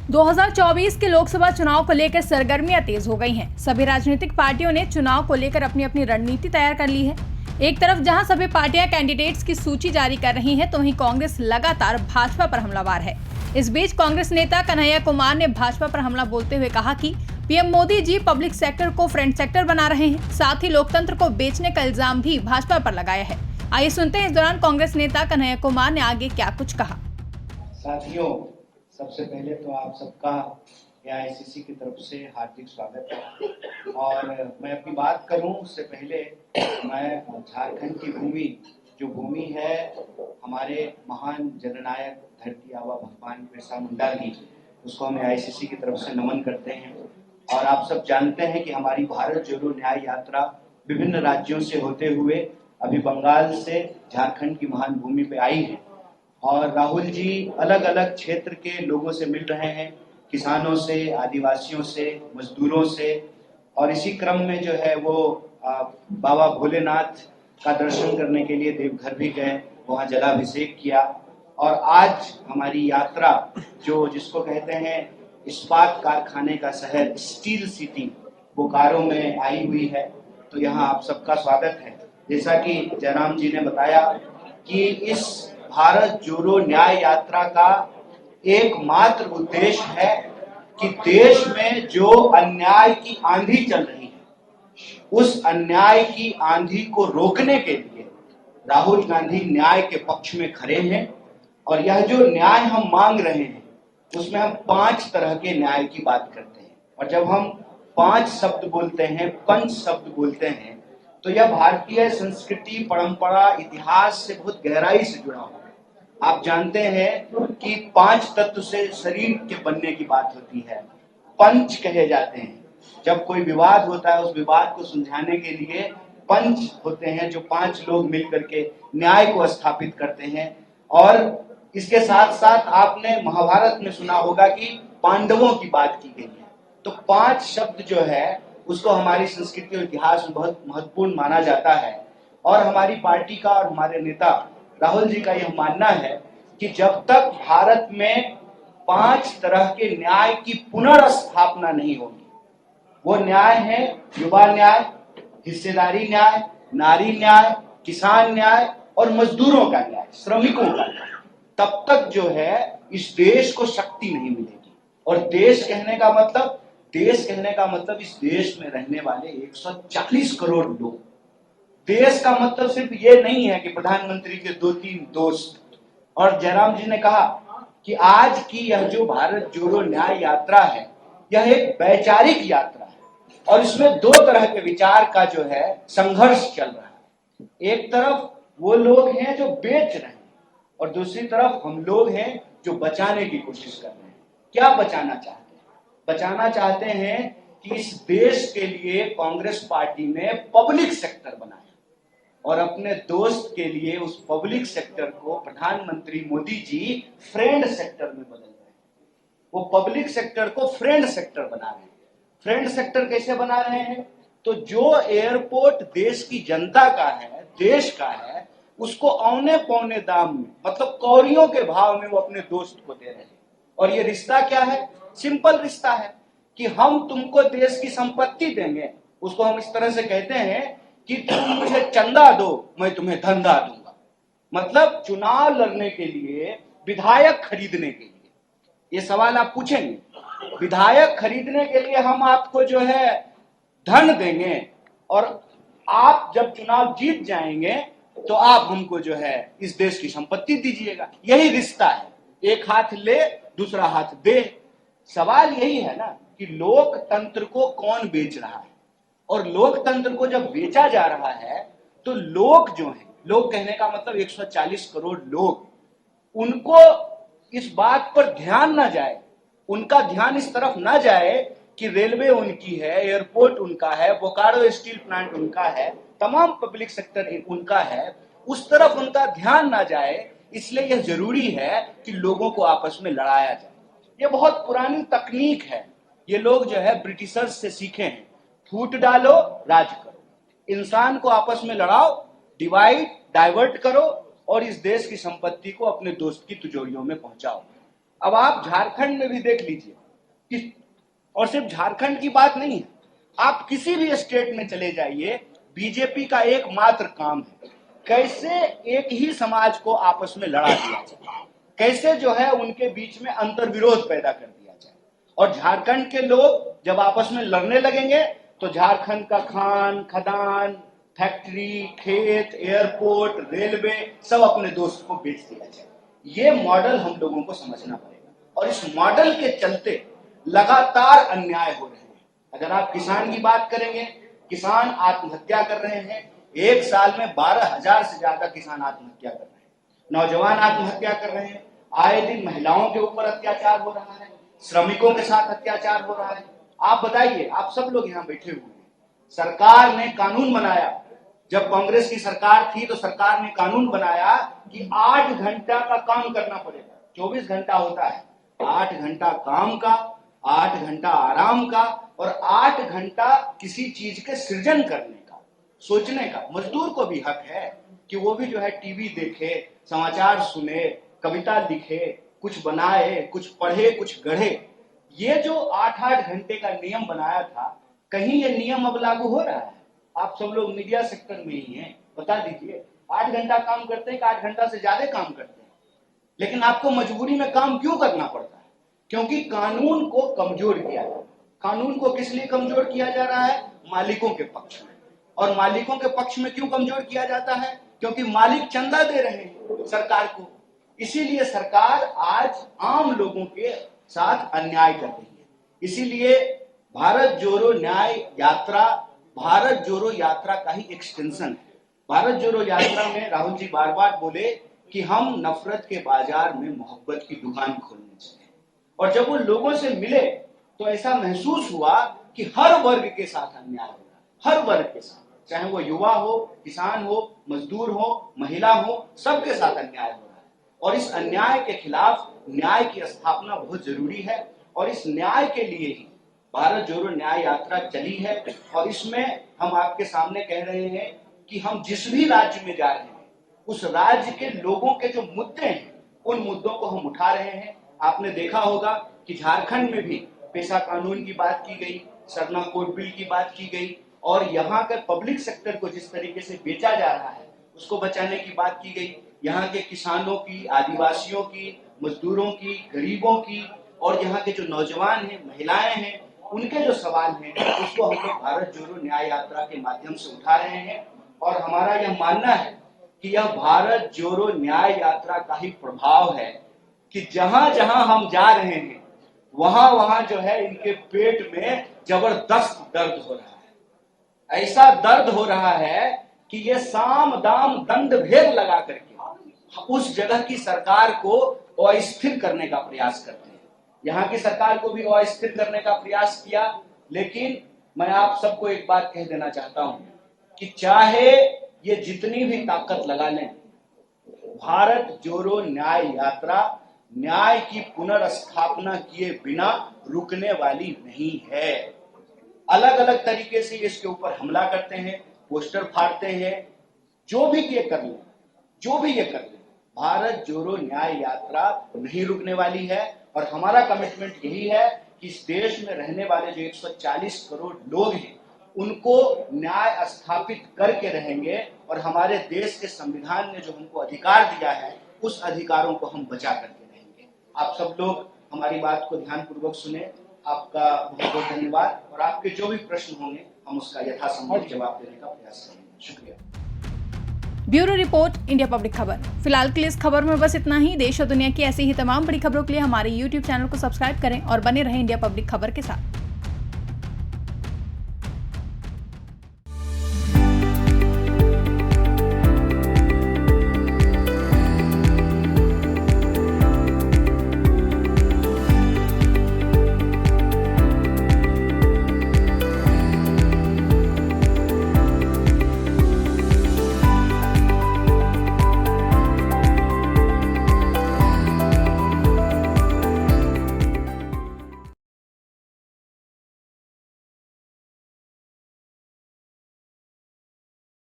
2024 के लोकसभा चुनाव को लेकर सरगर्मियां तेज हो गई हैं। सभी राजनीतिक पार्टियों ने चुनाव को लेकर अपनी अपनी रणनीति तैयार कर ली है। एक तरफ जहां सभी पार्टियां कैंडिडेट्स की सूची जारी कर रही हैं, तो वहीं कांग्रेस लगातार भाजपा पर हमलावर है। इस बीच कांग्रेस नेता कन्हैया कुमार ने भाजपा पर हमला बोलते हुए कहा कि PM Modi ji public sector को फ्रेंड सेक्टर बना रहे हैं, साथ ही लोकतंत्र को बेचने का इल्जाम भी भाजपा पर लगाया है। आइए सुनते हैं इस दौरान कांग्रेस नेता कन्हैया कुमार ने आगे क्या कुछ कहा। साथियों, सबसे पहले तो आप सबका एआईसीसी की तरफ से हार्दिक स्वागत है। और मैं अपनी बात करूं उससे पहले मैं झारखंड की भूमि है हमारे महान जननायक धरती आबा भगवान बिरसा मुंडा की, उसको हम एआईसीसी की तरफ से नमन करते हैं। और आप सब जानते हैं कि हमारी भारत जोड़ो न्याय यात्रा विभिन्न राज्यों से होते हुए अभी बंगाल से झारखंड की महान भूमि पे आई है। और राहुल जी अलग अलग क्षेत्र के लोगों से मिल रहे हैं, किसानों से, आदिवासियों से, मजदूरों से। और इसी क्रम में जो है वो बाबा भोलेनाथ का दर्शन करने के लिए देवघर भी गए, वहां जलाभिषेक किया। और आज हमारी यात्रा जिसको कहते हैं इस्पात कारखाने का शहर, स्टील सिटी, बोकारो में आई हुई है। तो यहाँ आप सबका स्वागत है। जैसा कि जयराम जी ने बताया कि इस भारत जोड़ो न्याय यात्रा का एकमात्र उद्देश्य है कि देश में जो अन्याय की आंधी चल रही है, उस अन्याय की आंधी को रोकने के लिए राहुल गांधी न्याय के पक्ष में खड़े हैं। और यह जो न्याय हम मांग रहे हैं उसमें हम 5 तरह के न्याय की बात करते हैं। और जब हम 5 शब्द बोलते हैं, पंच शब्द बोलते हैं, तो यह भारतीय संस्कृति, परंपरा, इतिहास से बहुत गहराई से जुड़ा हुआ है। आप जानते हैं कि 5 तत्व से शरीर के बनने की बात होती है, पंच कहे जाते हैं। जब कोई विवाद होता है, उस विवाद को सुलझाने के लिए पंच होते हैं, जो 5 लोग मिलकर के न्याय को स्थापित करते हैं। और इसके साथ साथ आपने महाभारत में सुना होगा कि पांडवों की बात की गई है। तो 5 शब्द जो है उसको हमारी संस्कृति और इतिहास में बहुत महत्वपूर्ण माना जाता है। और हमारी पार्टी का और हमारे नेता राहुल जी का यह मानना है कि जब तक भारत में 5 तरह के न्याय की पुनर्स्थापना नहीं होगी, वो न्याय है युवा न्याय, हिस्सेदारी न्याय, नारी न्याय, किसान न्याय और मजदूरों का न्याय, श्रमिकों का न्याय, तब तक जो है इस देश को शक्ति नहीं मिलेगी। और देश कहने का मतलब इस देश में रहने वाले 140 करोड़ लोग। देश का मतलब सिर्फ ये नहीं है कि प्रधानमंत्री के 2-3 दोस्त। और जयराम जी ने कहा कि आज की यह जो भारत जोड़ो न्याय यात्रा है, यह एक वैचारिक यात्रा है। और इसमें 2 तरह के विचार का जो है संघर्ष चल रहा है। एक तरफ वो लोग हैं जो बेच रहे हैं, और दूसरी तरफ हम लोग हैं जो बचाने की कोशिश कर रहे हैं। क्या बचाना चाहते हैं? बचाना चाहते हैं कि इस देश के लिए कांग्रेस पार्टी ने पब्लिक सेक्टर बनाया, और अपने दोस्त के लिए उस पब्लिक सेक्टर को प्रधानमंत्री मोदी जी फ्रेंड सेक्टर में बदल रहे हैं। वो पब्लिक सेक्टर को फ्रेंड सेक्टर बना रहे हैं। फ्रेंड सेक्टर कैसे बना रहे हैं? तो जो एयरपोर्ट देश की जनता का है, देश का है, उसको औने पौने दाम में, मतलब कौड़ियों के भाव में वो अपने दोस्त को दे रहे हैं। और ये रिश्ता क्या है? सिंपल रिश्ता है कि हम तुमको देश की संपत्ति देंगे। उसको हम इस तरह से कहते हैं कि तुम मुझे चंदा दो, मैं तुम्हें धंधा दूंगा। मतलब चुनाव लड़ने के लिए, विधायक खरीदने के लिए, ये सवाल आप पूछेंगे, विधायक खरीदने के लिए हम आपको जो है धन देंगे, और आप जब चुनाव जीत जाएंगे तो आप हमको जो है इस देश की संपत्ति दीजिएगा। यही रिश्ता है, एक हाथ ले दूसरा हाथ दे। सवाल यही है ना कि लोकतंत्र को कौन बेच रहा है। और लोकतंत्र को जब बेचा जा रहा है तो लोग जो हैं, लोग कहने का मतलब 140 करोड़ लोग, उनको इस बात पर ध्यान ना जाए, उनका ध्यान इस तरफ ना जाए कि रेलवे उनकी है, एयरपोर्ट उनका है, बोकारो स्टील प्लांट उनका है, तमाम पब्लिक सेक्टर उनका है, उस तरफ उनका ध्यान ना जाए। इसलिए यह जरूरी है कि लोगों को आपस में लड़ाया जाए। ये बहुत पुरानी तकनीक है, ये लोग जो है ब्रिटिशर्स से सीखे हैं। फूट डालो, राज करो, इंसान को आपस में लड़ाओ, डिवाइड डाइवर्ट करो, और इस देश की संपत्ति को अपने दोस्त की तिजोरियों में पहुंचाओ। अब आप झारखंड में भी देख लीजिए, और सिर्फ झारखंड की बात नहीं है, आप किसी भी स्टेट में चले जाइए, बीजेपी का एकमात्र काम है कैसे एक ही समाज को आपस में लड़ा दिया जाए, कैसे जो है उनके बीच में अंतर्विरोध पैदा कर दिया जाए। और झारखंड के लोग जब आपस में लड़ने लगेंगे तो झारखंड का खान खदान, फैक्ट्री, खेत, एयरपोर्ट, रेलवे सब अपने दोस्त को बेच दिया जाए। ये मॉडल हम लोगों को समझना पड़ेगा और इस मॉडल के चलते लगातार अन्याय हो रहे हैं। अगर आप किसान की बात करेंगे, किसान आत्महत्या कर रहे हैं, एक साल में 12,000 से ज्यादा किसान आत्महत्या कर रहे हैं, नौजवान आत्महत्या कर रहे हैं, आए दिन महिलाओं के ऊपर अत्याचार हो रहा है, श्रमिकों के साथ अत्याचार हो रहा है। आप बताइए, आप सब लोग यहाँ बैठे हुए हैं, सरकार ने कानून बनाया, जब कांग्रेस की सरकार थी तो सरकार ने कानून बनाया कि 8 घंटा का काम करना पड़ेगा, 24 घंटा होता है, 8 घंटा काम का, 8 घंटा आराम का और 8 घंटा किसी चीज के सृजन करने का, सोचने का। मजदूर को भी हक है कि वो भी जो है टीवी देखे, समाचार सुने, कविता लिखे, कुछ बनाए, कुछ पढ़े, कुछ गढ़े। ये जो 8-8 घंटे का नियम बनाया था, कहीं ये नियम अब लागू हो रहा है? आप सब लोग मीडिया सेक्टर में ही हैं, बता दीजिए 8 घंटा काम करते हैं कि 8 घंटा से ज्यादा काम करते हैं? लेकिन आपको मजबूरी में काम क्यों करना पड़ता है? क्योंकि कानून को कमजोर किया जा रहा है। कानून को किस लिए कमजोर किया जा रहा है? मालिकों के पक्ष में। और मालिकों के पक्ष में क्यों कमजोर किया जाता है? क्योंकि मालिक चंदा दे रहे हैं सरकार को, इसीलिए सरकार आज आम लोगों के साथ अन्याय कर रही है। इसीलिए भारत जोड़ो न्याय यात्रा भारत जोड़ो यात्रा का ही एक्सटेंशन है। भारत जोड़ो यात्रा में राहुल जी बार बार बोले कि हम नफरत के बाजार में मोहब्बत की दुकान खोलने चले, और जब वो लोगों से मिले तो ऐसा महसूस हुआ कि हर वर्ग के साथ अन्याय हो रहा है, हर वर्ग के साथ, चाहे वो युवा हो, किसान हो, मजदूर हो, महिला हो, सबके साथ अन्याय हो रहा है। और इस अन्याय के खिलाफ न्याय की स्थापना बहुत जरूरी है और इस न्याय के लिए ही भारत जोड़ो न्याय यात्रा चली है। और इसमें हम आपके सामने कह रहे हैं कि हम जिस भी राज्य में जा रहे हैं उस राज्य के लोगों के जो मुद्दे हैं उन मुद्दों को हम उठा रहे हैं। आपने देखा होगा कि झारखंड में भी पेशा कानून की बात की गई, सरना कोड बिल की बात की गई और यहाँ के पब्लिक सेक्टर को जिस तरीके से बेचा जा रहा है उसको बचाने की बात की गई। यहाँ के किसानों की, आदिवासियों की, मजदूरों की, गरीबों की और यहाँ के जो नौजवान हैं, महिलाएं हैं, उनके जो सवाल हैं उसको हम लोग भारत जोड़ो न्याय यात्रा के माध्यम से उठा रहे हैं। और हमारा यह मानना है कि यह भारत जोड़ो न्याय यात्रा का ही प्रभाव है कि जहां जहां हम जा रहे हैं वहां वहां जो है इनके पेट में जबरदस्त दर्द हो रहा है। ऐसा दर्द हो रहा है कि ये साम दाम दंड भेद लगा करके उस जगह की सरकार को अस्थिर करने का प्रयास करते हैं। यहाँ की सरकार को भी अस्थिर करने का प्रयास किया, लेकिन मैं आप सबको एक बात कह देना चाहता हूं कि चाहे ये जितनी भी ताकत लगा लें, भारत जोड़ो न्याय यात्रा न्याय की पुनर्स्थापना किए बिना रुकने वाली नहीं है। अलग अलग तरीके से इसके ऊपर हमला करते हैं, पोस्टर फाड़ते हैं, जो भी ये कर ले, भारत जोड़ो न्याय यात्रा नहीं रुकने वाली है। और हमारा कमिटमेंट यही है कि इस देश में रहने वाले जो 140 करोड़ लोग हैं उनको न्याय स्थापित करके रहेंगे और हमारे देश के संविधान ने जो हमको अधिकार दिया है उस अधिकारों को हम बचा करके रहेंगे। आप सब लोग हमारी बात को ध्यानपूर्वक सुने। आपका बहुत बहुत धन्यवाद और आपके जो भी प्रश्न होंगे हम उसका यथासंभव जवाब देने का प्रयास करेंगे। शुक्रिया। ब्यूरो रिपोर्ट, इंडिया पब्लिक खबर। फिलहाल के लिए इस खबर में बस इतना ही। देश और दुनिया की ऐसी ही तमाम बड़ी खबरों के लिए हमारे YouTube चैनल को सब्सक्राइब करें और बने रहें इंडिया पब्लिक खबर के साथ।